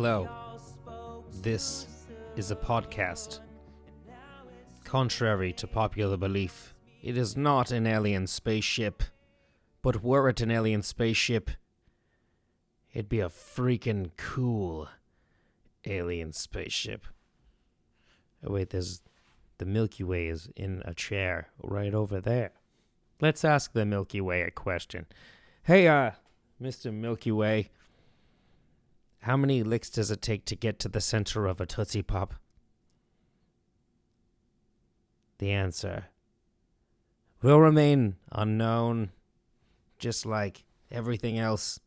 Hello, this is a podcast. Contrary to popular belief, it is not an alien spaceship, but were it an alien spaceship, it'd be a freaking cool alien spaceship. Oh wait, there's the Milky Way is in a chair right over there. Let's ask the Milky Way a question. Hey, Mr. Milky Way, how many licks does it take to get to the center of a Tootsie Pop? The answer will remain unknown, just like everything else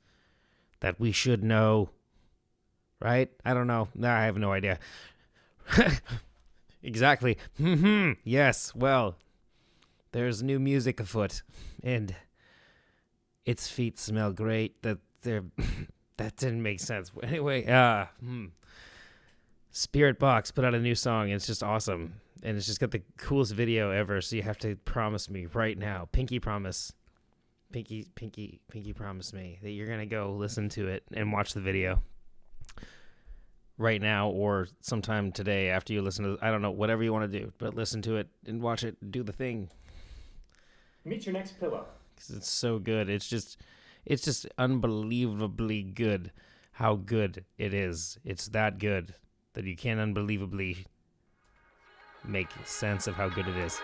that we should know. Right? I don't know. I have no idea. Exactly. Yes, well, there's new music afoot, and its feet smell great. That didn't make sense. Anyway, Spiritbox put out a new song, and it's just awesome. And it's just got the coolest video ever, so you have to promise me right now. Pinky promise. Pinky promise me that you're going to go listen to it and watch the video right now or sometime today after you listen to I don't know, whatever you want to do. But listen to it and watch it, do the thing. Meet your next pillow. Because it's so good. It's just unbelievably good how good it is. It's that good that you can't unbelievably make sense of how good it is.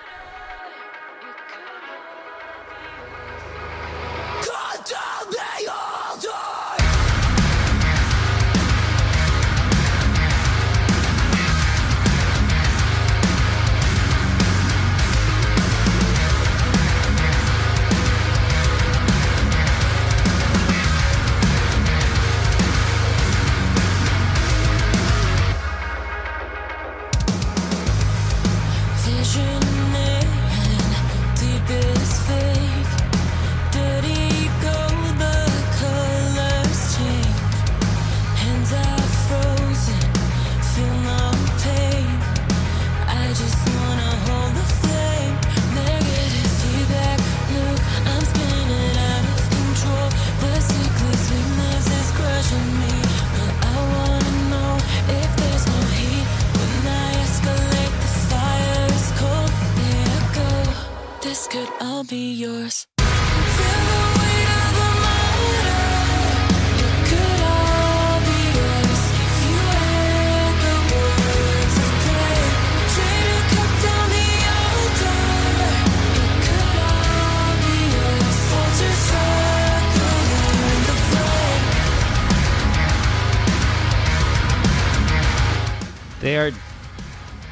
They are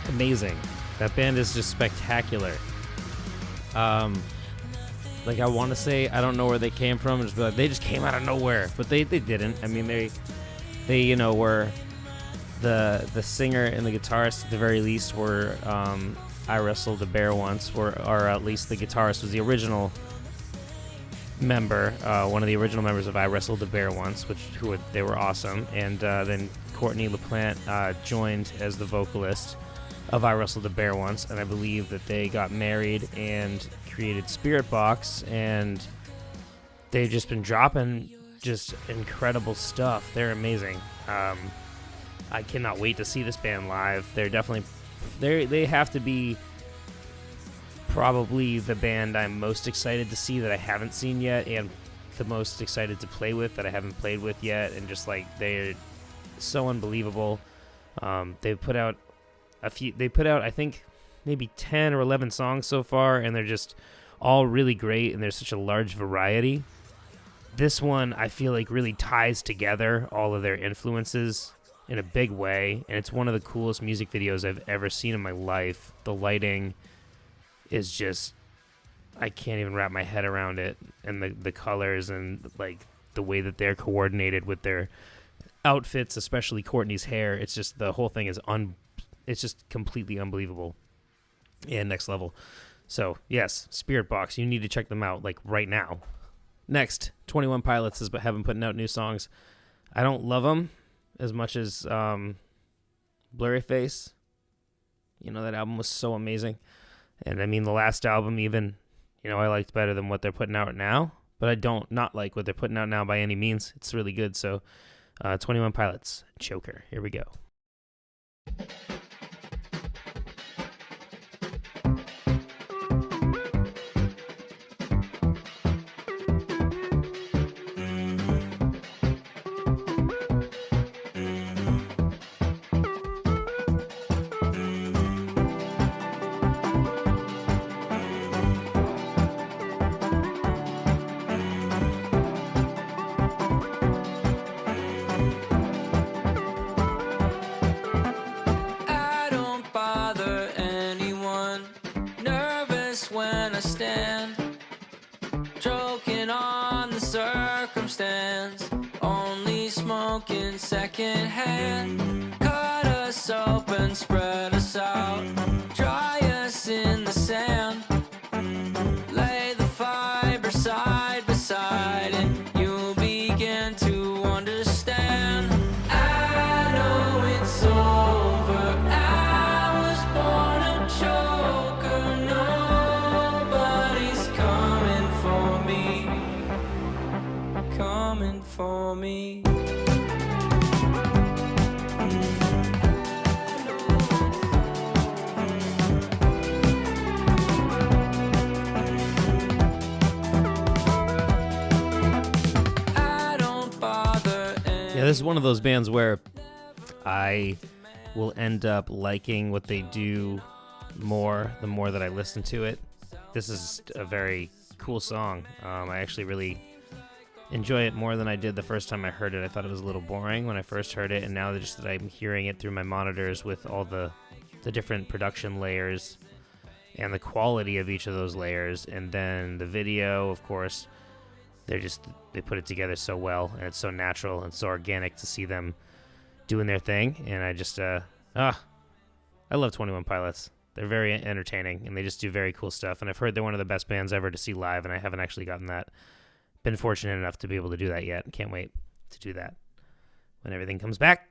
amazing. That band is just spectacular. Like I want to say, I don't know where they came from. Just like, they just came out of nowhere, but they didn't. I mean, they were the singer and the guitarist at the very least were I Wrestled a Bear Once, or at least the guitarist was the original member, one of the original members of I Wrestled a Bear Once, they were awesome, and then Courtney LaPlante joined as the vocalist of I Wrestled a Bear Once, and I believe that they got married and created Spiritbox, and they've just been dropping just incredible stuff. They're amazing. I cannot wait to see this band live. They're definitely they have to be probably the band I'm most excited to see that I haven't seen yet, and the most excited to play with that I haven't played with yet, and just like they're so unbelievable. They put out I think maybe 10 or 11 songs so far, and they're just all really great, and there's such a large variety. This one I feel like really ties together all of their influences in a big way, and it's one of the coolest music videos I've ever seen in my life. The lighting is just, I can't even wrap my head around it, and the colors and like the way that they're coordinated with their outfits, especially Courtney's hair. It's just, the whole thing is it's just completely unbelievable and next level. So yes, Spiritbox, you need to check them out like right now. Next, 21 Pilots have been putting out new songs. I don't love them as much as Blurry Face. You know, that album was so amazing. And I mean, the last album even, you know, I liked better than what they're putting out now. But I don't not like what they're putting out now by any means. It's really good. So 21 Pilots, Choker. Here we go. Only smoking secondhand. Cut us open, spread us out, dry us in the sand. Lay the fiber side by side, and you'll begin to understand. I know it's over. I was born a joker. Nobody's coming for me. Coming for me. Yeah, this is one of those bands where I will end up liking what they do more the more that I listen to it. This is a very cool song. I actually really enjoy it more than I did the first time I heard it. I thought it was a little boring when I first heard it, and now just that I'm hearing it through my monitors with all the different production layers and the quality of each of those layers, and then the video, of course, they put it together so well, and it's so natural and so organic to see them doing their thing. And I just I love 21 Pilots. They're very entertaining, and they just do very cool stuff, and I've heard they're one of the best bands ever to see live, and I haven't actually gotten that. Been fortunate enough to be able to do that yet. Can't wait to do that when everything comes back.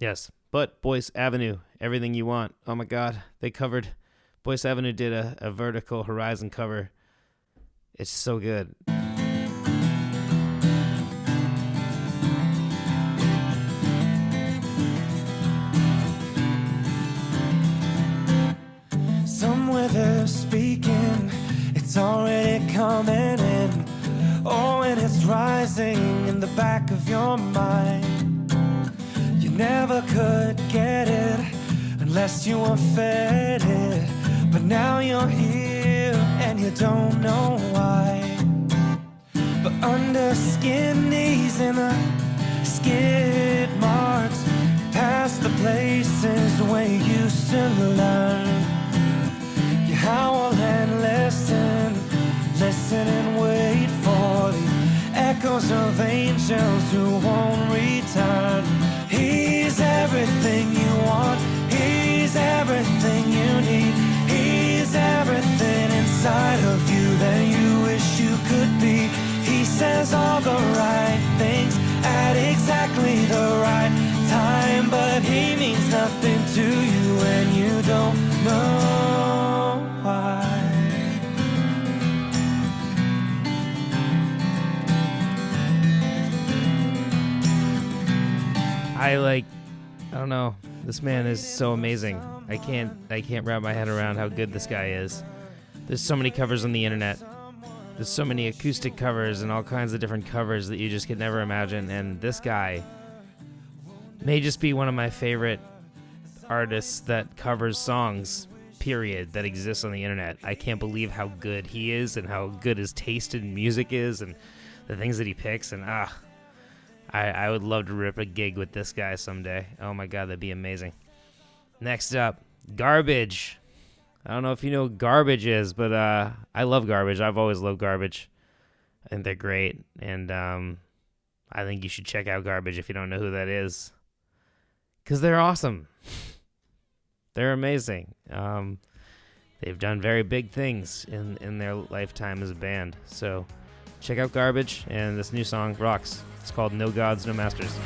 Yes, but Boyce Avenue, Everything You Want. Oh my God, they covered. Boyce Avenue did a vertical horizon cover. It's so good. Somewhere they're speaking, it's already coming in. Oh, and it's rising in the back of your mind. You never could get it unless you were fed it. But now you're here and you don't know why. But under skin knees and the skid marks, past the places where you used to learn. You howl and listen and wait for the echoes of angels who won't return. He's everything you want, he's everything you need, he's everything inside of you that you wish you could be. He says all the right things at exactly the right time, but he means nothing to you and you don't know why. I don't know. This man is so amazing. I can't wrap my head around how good this guy is. There's so many covers on the internet. There's so many acoustic covers and all kinds of different covers that you just could never imagine. And this guy may just be one of my favorite artists that covers songs, period, that exists on the internet. I can't believe how good he is and how good his taste in music is and the things that he picks. And I would love to rip a gig with this guy someday. Oh my God, that'd be amazing. Next up, Garbage. I don't know if you know what Garbage is, but I love Garbage. I've always loved Garbage. I think they're great, and I think you should check out Garbage if you don't know who that is, because they're awesome. They're amazing. They've done very big things in their lifetime as a band. So check out Garbage, and this new song rocks. It's called No Gods, No Masters.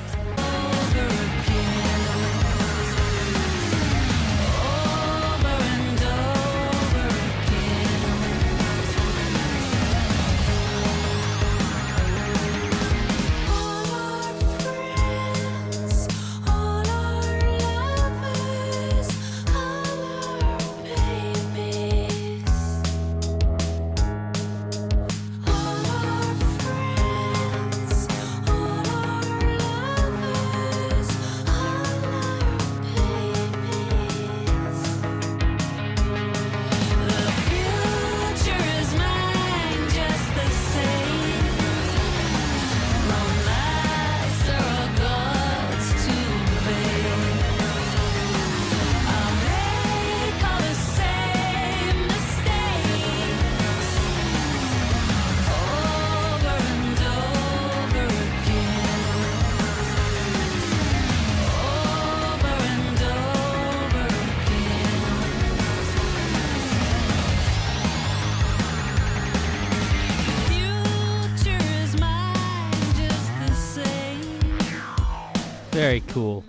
very cool.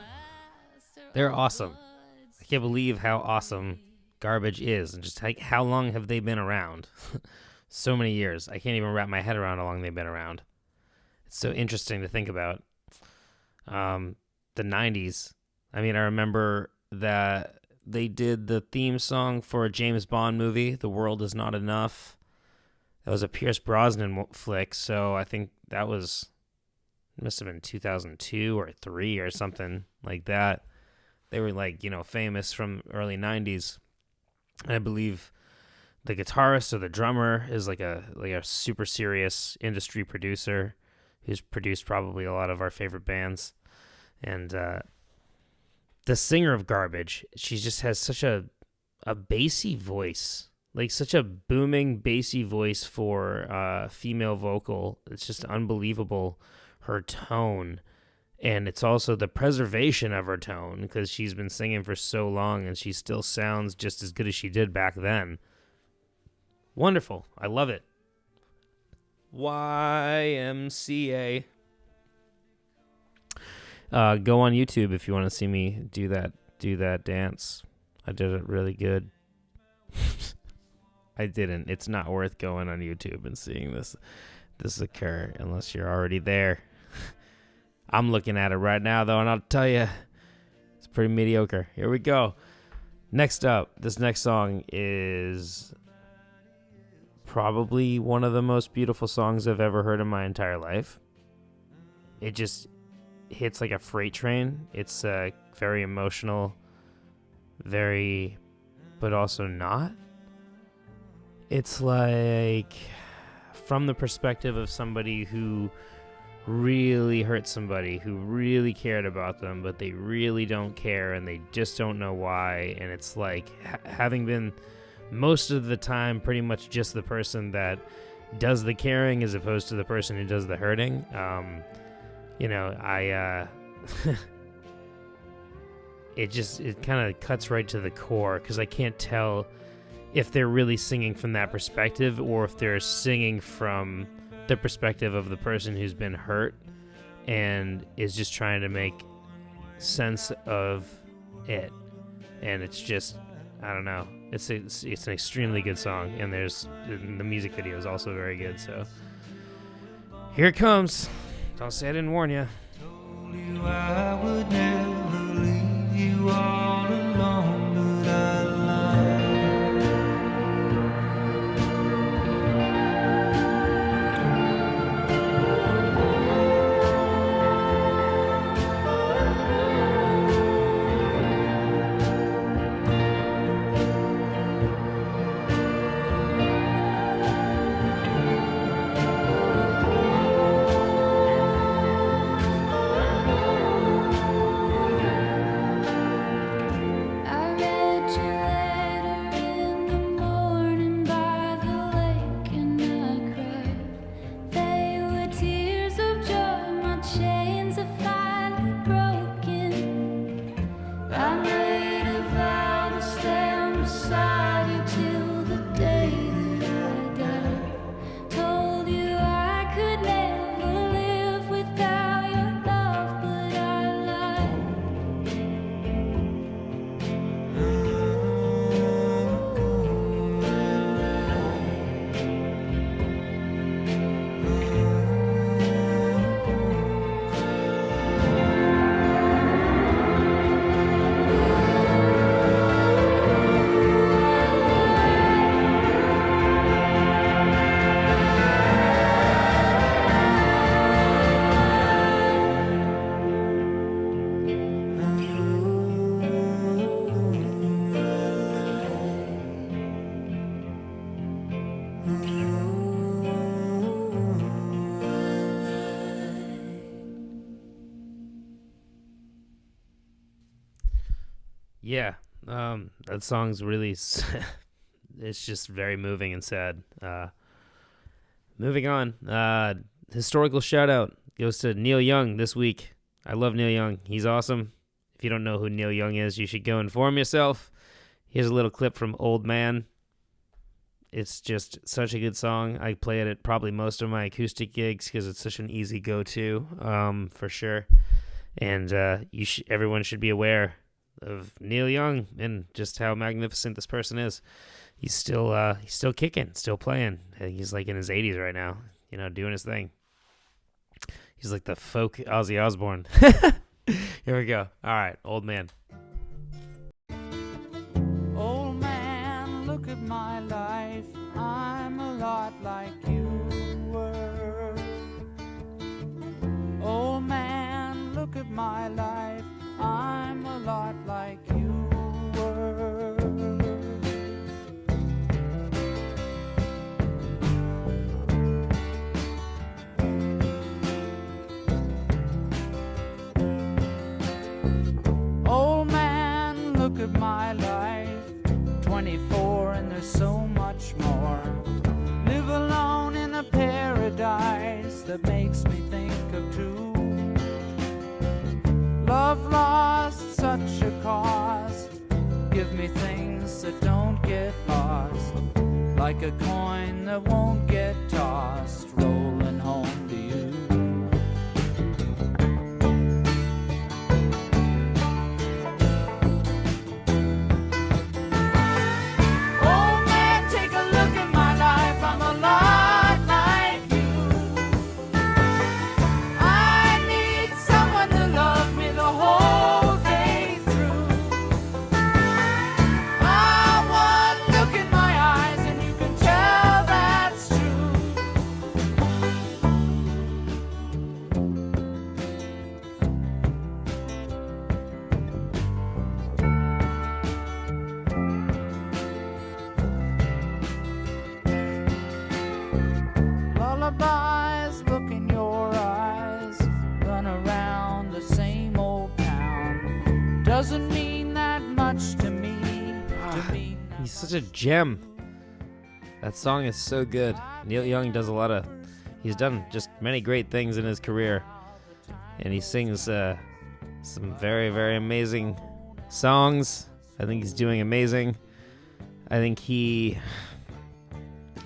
They're awesome. I can't believe how awesome Garbage is, and just how long have they been around? So many years. I can't even wrap my head around how long they've been around. It's so interesting to think about. The 90s. I mean, I remember that they did the theme song for a James Bond movie, The World Is Not Enough. That was a Pierce Brosnan flick, so I think that must have been 2002 or 3 or something like that. They were famous from early 90s. And I believe the guitarist or the drummer is like a super serious industry producer who's produced probably a lot of our favorite bands. And the singer of Garbage, she just has such a bassy voice, like such a booming bassy voice for female vocal. It's just unbelievable, her tone. And it's also the preservation of her tone, because she's been singing for so long and she still sounds just as good as she did back then. Wonderful. I love it. YMCA. Go on YouTube if you want to see me do that dance. I did it really good. I didn't. It's not worth going on YouTube and seeing this occur unless you're already there. I'm looking at it right now, though, and I'll tell you, it's pretty mediocre. Here we go. Next up, this next song is probably one of the most beautiful songs I've ever heard in my entire life. It just hits like a freight train. It's very emotional, but also not. It's like from the perspective of somebody who really hurt somebody, who really cared about them, but they really don't care and they just don't know why. And it's like having been most of the time pretty much just the person that does the caring as opposed to the person who does the hurting. It kind of cuts right to the core, because I can't tell if they're really singing from that perspective or if they're singing from the perspective of the person who's been hurt and is just trying to make sense of it. And it's just, I don't know. It's an extremely good song, and the music video is also very good. So here it comes. Don't say I didn't warn you. Told you I would never leave you all alone, but I lied. Yeah, that song's really, it's just very moving and sad. Moving on, historical shout out goes to Neil Young this week. I love Neil Young. He's awesome. If you don't know who Neil Young is, you should go inform yourself. Here's a little clip from Old Man. It's just such a good song. I play it at probably most of my acoustic gigs because it's such an easy go-to, for sure. And everyone should be aware of Neil Young and just how magnificent this person is. He's still kicking, still playing. I think he's like in his 80s right now, doing his thing. He's like the folk Ozzy Osbourne. Here we go. All right, old man. Old man, look at my life. I'm a lot like you were. Old man, look at my life. I'm a lot like you were. Old man, look at my life. 24 and there's so much more. Live alone in a paradise that makes me think of two. Love lost, such a cost. Give me things that don't get lost. Like a coin that won't get tossed. Rolling home to you. Lullabies, look in your eyes. Run around the same old town. Doesn't mean that much to me. He's such a gem. That song is so good. Neil Young does he's done just many great things in his career. And he sings some very, very amazing songs. I think he's doing amazing. I think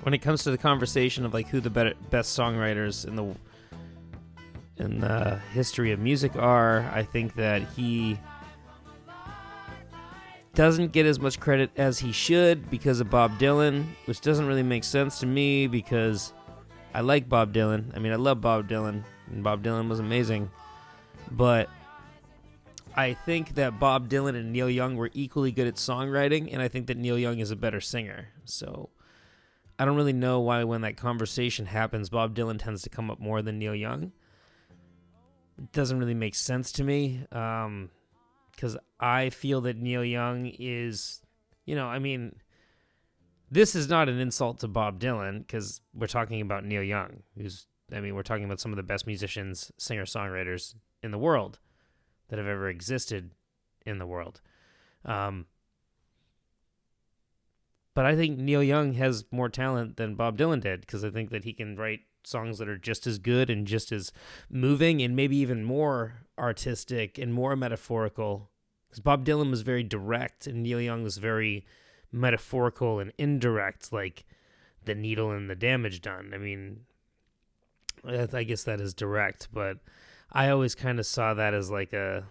when it comes to the conversation of like who the best songwriters in the history of music are, I think that he doesn't get as much credit as he should because of Bob Dylan, which doesn't really make sense to me because I like Bob Dylan. I mean, I love Bob Dylan, and Bob Dylan was amazing. But I think that Bob Dylan and Neil Young were equally good at songwriting, and I think that Neil Young is a better singer. So I don't really know why when that conversation happens, Bob Dylan tends to come up more than Neil Young. It doesn't really make sense to me because I feel that Neil Young is, this is not an insult to Bob Dylan because we're talking about Neil Young, we're talking about some of the best musicians, singer-songwriters in the world that have ever existed in the world. But I think Neil Young has more talent than Bob Dylan did because I think that he can write songs that are just as good and just as moving and maybe even more artistic and more metaphorical. Because Bob Dylan was very direct and Neil Young was very metaphorical and indirect, like the needle and the damage done. I mean, I guess that is direct, but I always kind of saw that as like a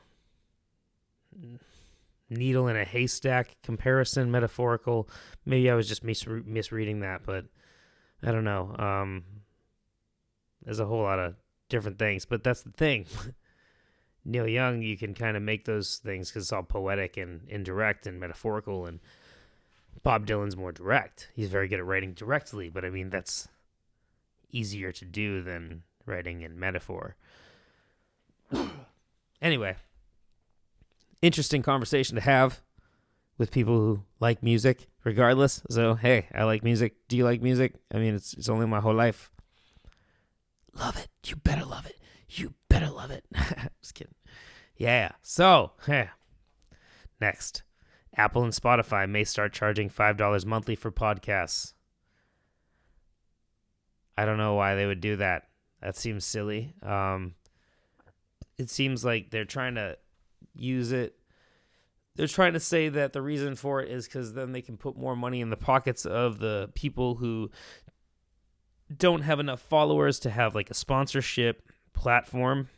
needle in a haystack comparison, metaphorical. Maybe I was just misreading that, but I don't know. There's a whole lot of different things, but that's the thing. Neil Young, you can kind of make those things because it's all poetic and indirect and metaphorical, and Bob Dylan's more direct. He's very good at writing directly, but I mean, that's easier to do than writing in metaphor. Anyway, interesting conversation to have with people who like music, regardless. So, hey, I like music. Do you like music? I mean, it's only my whole life. Love it. You better love it. You better love it. Just kidding. Yeah. So, next. Apple and Spotify may start charging $5 monthly for podcasts. I don't know why they would do that. That seems silly. It seems like they're trying to use it. They're trying to say that the reason for it is because then they can put more money in the pockets of the people who don't have enough followers to have like a sponsorship platform.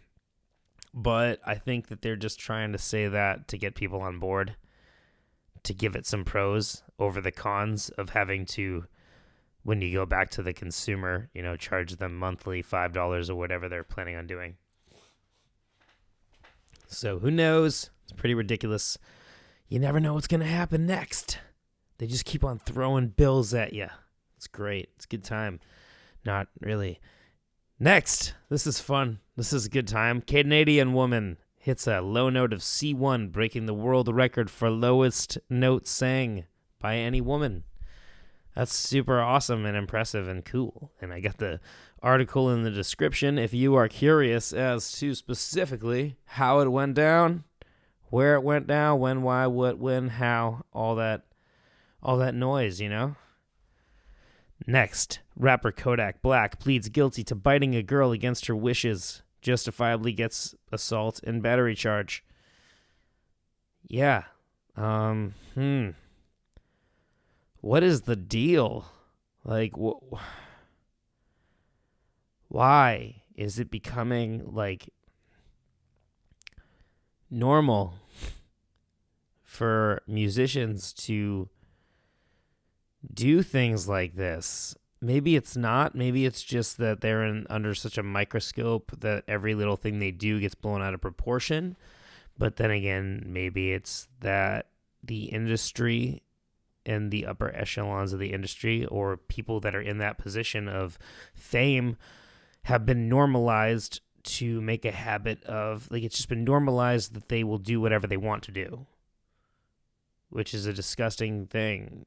but I think that they're just trying to say that to get people on board, to give it some pros over the cons of having to, when you go back to the consumer, charge them monthly $5 or whatever they're planning on doing. So who knows? It's pretty ridiculous. You never know what's going to happen next. They just keep on throwing bills at you. It's great. It's a good time. Not really. Next, this is fun. This is a good time. Canadian woman hits a low note of C1, breaking the world record for lowest note sang by any woman. That's super awesome and impressive and cool. And I got the article in the description if you are curious as to specifically how it went down, where it went down, when, why, what, when, how, all that noise, Next, rapper Kodak Black pleads guilty to biting a girl against her wishes, justifiably gets assault and battery charge. Yeah. What is the deal? Like, why is it becoming, normal for musicians to do things like this? Maybe it's not. Maybe it's just that they're under such a microscope that every little thing they do gets blown out of proportion. But then again, maybe it's that the industry and the upper echelons of the industry, or people that are in that position of fame, have been normalized to make a habit of, it's just been normalized that they will do whatever they want to do, which is a disgusting thing.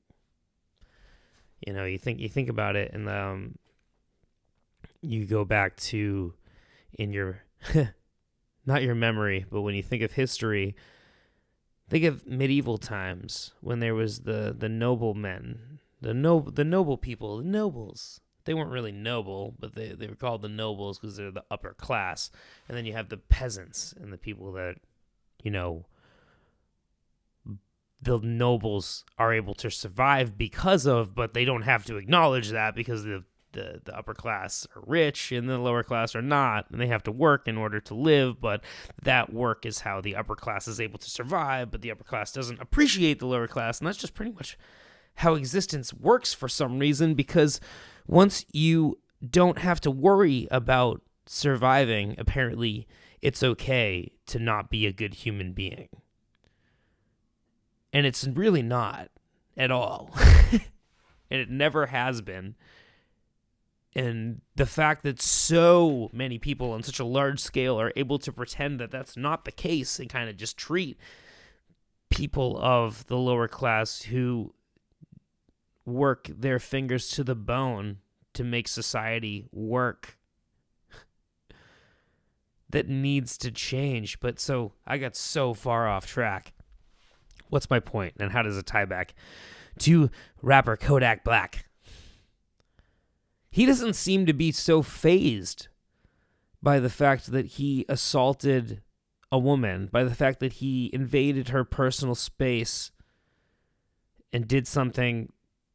You think about it, and you go back to, in your not your memory, but when you think of history, think of medieval times when there was the noblemen, the noble people, the nobles. They weren't really noble, but they were called the nobles because they're the upper class. And then you have the peasants and the people that, the nobles are able to survive because of, but they don't have to acknowledge that because the upper class are rich and the lower class are not, and they have to work in order to live, but that work is how the upper class is able to survive, but the upper class doesn't appreciate the lower class, and that's just pretty much how existence works for some reason, because once you don't have to worry about surviving, apparently it's okay to not be a good human being. And it's really not at all. And it never has been. And the fact that so many people on such a large scale are able to pretend that that's not the case and kind of just treat people of the lower class who work their fingers to the bone to make society work, that needs to change. But so I got so far off track. What's my point, and how does it tie back to rapper Kodak Black? He doesn't seem to be so fazed by the fact that he assaulted a woman, by the fact that he invaded her personal space and did something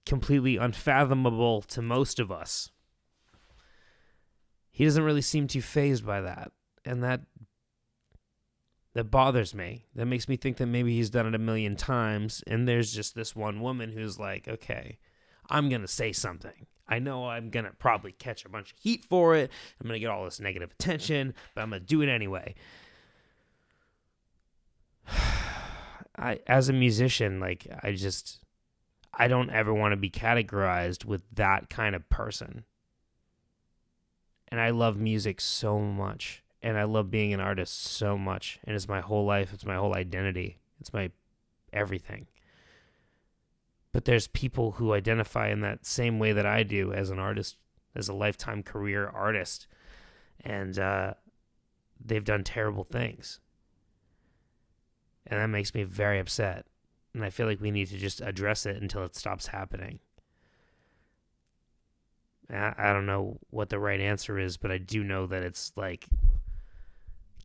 completely unfathomable to most of us. He doesn't really seem too fazed by that, and that bothers me. That makes me think that maybe he's done it a million times, and there's just this one woman who's like, okay, I'm going to say something. I know I'm going to probably catch a bunch of heat for it. I'm going to get all this negative attention, but I'm going to do it anyway. As a musician, I don't ever want to be categorized with that kind of person. And I love music so much. And I love being an artist so much. And it's my whole life. It's my whole identity. It's my everything. But there's people who identify in that same way that I do as an artist, as a lifetime career artist. And they've done terrible things. And that makes me very upset. And I feel like we need to just address it until it stops happening. I don't know what the right answer is, but I do know that it's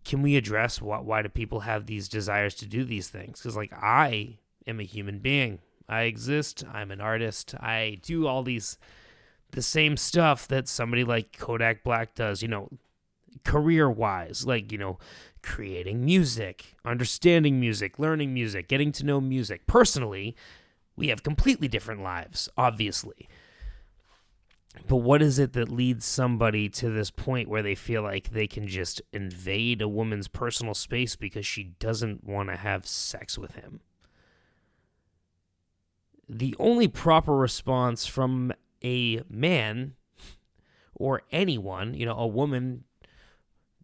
can we address why do people have these desires to do these things? Because I am a human being. I exist. I'm an artist. I do all the same stuff that somebody like Kodak Black does, career-wise. creating music, understanding music, learning music, getting to know music. Personally, we have completely different lives, obviously. But what is it that leads somebody to this point where they feel like they can just invade a woman's personal space because she doesn't want to have sex with him? The only proper response from a man or anyone, a woman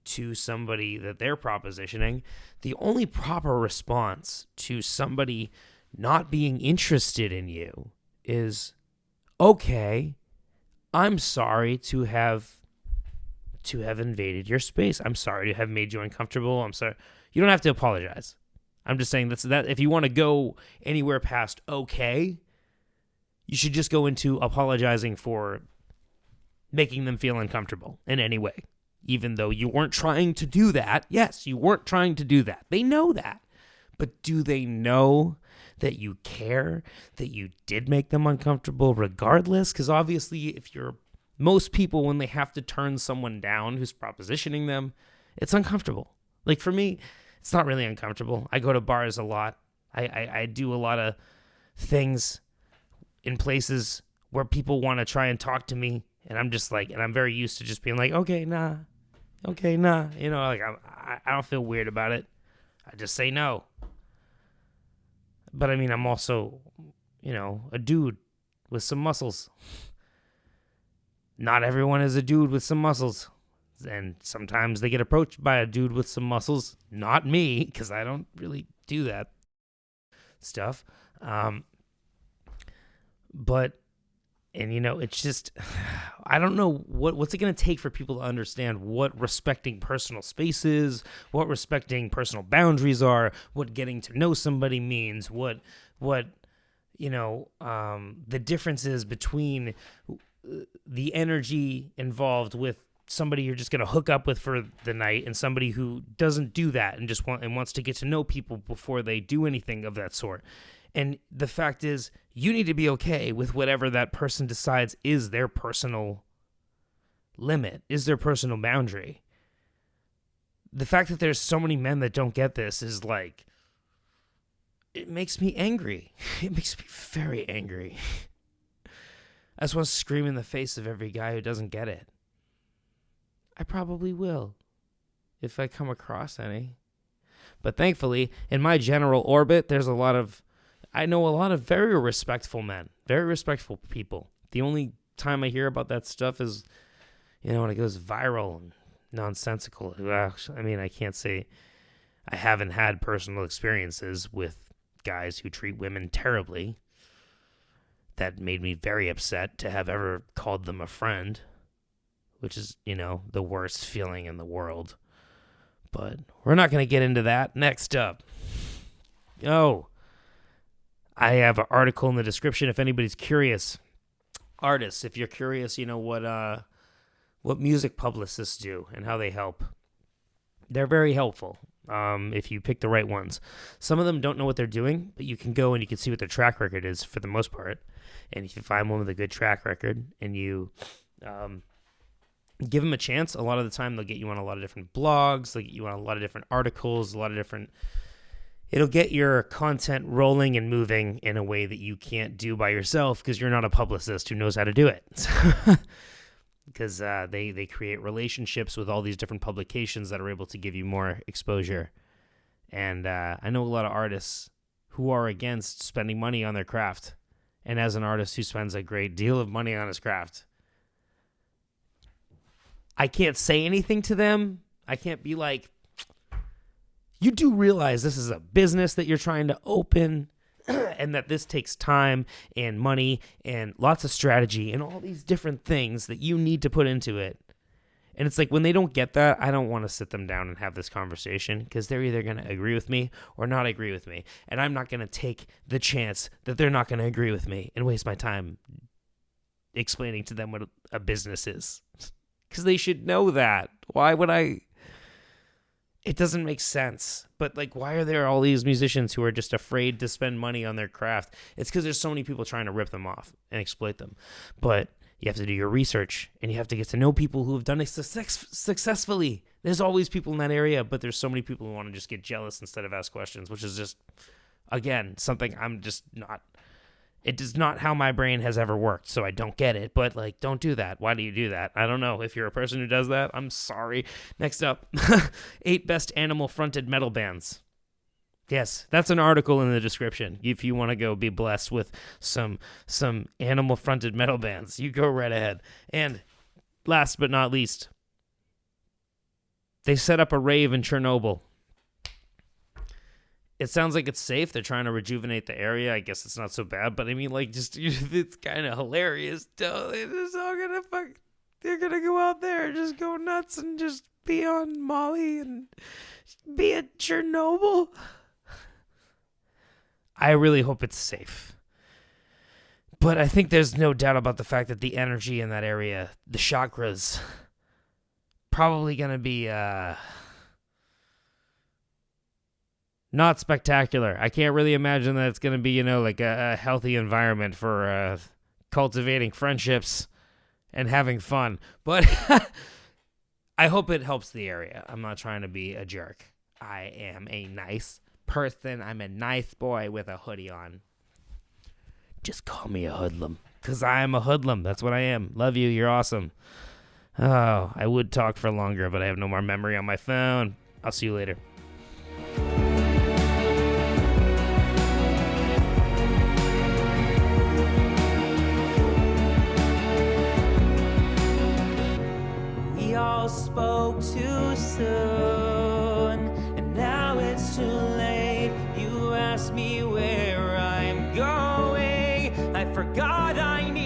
to somebody that they're propositioning, the only proper response to somebody not being interested in you is, okay, I'm sorry to have invaded your space. I'm sorry to have made you uncomfortable. I'm sorry. You don't have to apologize. I'm just saying that if you want to go anywhere past okay, you should just go into apologizing for making them feel uncomfortable in any way. Even though you weren't trying to do that. Yes, you weren't trying to do that. They know that. But do they know that you care, that you did make them uncomfortable regardless? Because obviously, most people, when they have to turn someone down who's propositioning them, it's uncomfortable. Like for me, it's not really uncomfortable. I go to bars a lot. I do a lot of things in places where people want to try and talk to me. And I'm just like, and I'm very used to just being like, okay, nah. I don't feel weird about it. I just say no. But I mean, I'm also, a dude with some muscles. Not everyone is a dude with some muscles. And sometimes they get approached by a dude with some muscles. Not me, because I don't really do that stuff. It's just, I don't know what's it going to take for people to understand what respecting personal space is, what respecting personal boundaries are, what getting to know somebody means, what the differences between the energy involved with somebody you're just going to hook up with for the night and somebody who doesn't do that and just wants to get to know people before they do anything of that sort. And the fact is, you need to be okay with whatever that person decides is their personal limit, is their personal boundary. The fact that there's so many men that don't get this is like, it makes me angry. It makes me very angry. I just want to scream in the face of every guy who doesn't get it. I probably will, if I come across any. But thankfully, in my general orbit, I know a lot of very respectful men, very respectful people. The only time I hear about that stuff is, when it goes viral and nonsensical. I mean, I can't say I haven't had personal experiences with guys who treat women terribly. That made me very upset to have ever called them a friend, which is, the worst feeling in the world. But we're not going to get into that. Next up. I have an article in the description if anybody's curious. Artists, if you're curious, what music publicists do and how they help. They're very helpful if you pick the right ones. Some of them don't know what they're doing, but you can go and you can see what their track record is for the most part. And if you find one with a good track record and you give them a chance, a lot of the time they'll get you on a lot of different blogs, they'll get you on a lot of different articles, it'll get your content rolling and moving in a way that you can't do by yourself because you're not a publicist who knows how to do it. Because they create relationships with all these different publications that are able to give you more exposure. And I know a lot of artists who are against spending money on their craft. And as an artist who spends a great deal of money on his craft, I can't say anything to them. I can't be like, you do realize this is a business that you're trying to open and that this takes time and money and lots of strategy and all these different things that you need to put into it. And it's like when they don't get that, I don't want to sit them down and have this conversation because they're either going to agree with me or not agree with me. And I'm not going to take the chance that they're not going to agree with me and waste my time explaining to them what a business is. Because they should know that. Why would I? It doesn't make sense. But why are there all these musicians who are just afraid to spend money on their craft? It's because there's so many people trying to rip them off and exploit them. But You have to do your research, and you have to get to know people who have done it successfully. There's always people in that area, but there's so many people who want to just get jealous instead of ask questions, which is just, again, something I'm just not. It is not how my brain has ever worked, so I don't get it. But, like, don't do that. Why do you do that? I don't know. If you're a person who does that, I'm sorry. Next up, 8 best animal-fronted metal bands. Yes, that's an article in the description. If you want to go be blessed with some animal-fronted metal bands, you go right ahead. And last but not least, they set up a rave in Chernobyl. It sounds like it's safe. They're trying to rejuvenate the area. I guess it's not so bad, but I mean, like, just it's kind of hilarious. They're just all gonna they're gonna go out there, and just go nuts, and just be on Molly and be at Chernobyl. I really hope it's safe. But I think there's no doubt about the fact that the energy in that area, the chakras, probably going to be not spectacular. I can't really imagine that it's going to be, like a healthy environment for cultivating friendships and having fun. But I hope it helps the area. I'm not trying to be a jerk. I am a nice person. I'm a nice boy with a hoodie on. Just call me a hoodlum, because I am a hoodlum. That's what I am. Love you. You're awesome. Oh, I would talk for longer, but I have no more memory on my phone. I'll see you later. We all spoke too soon, and now it's too late. You asked me where I'm going. I forgot I need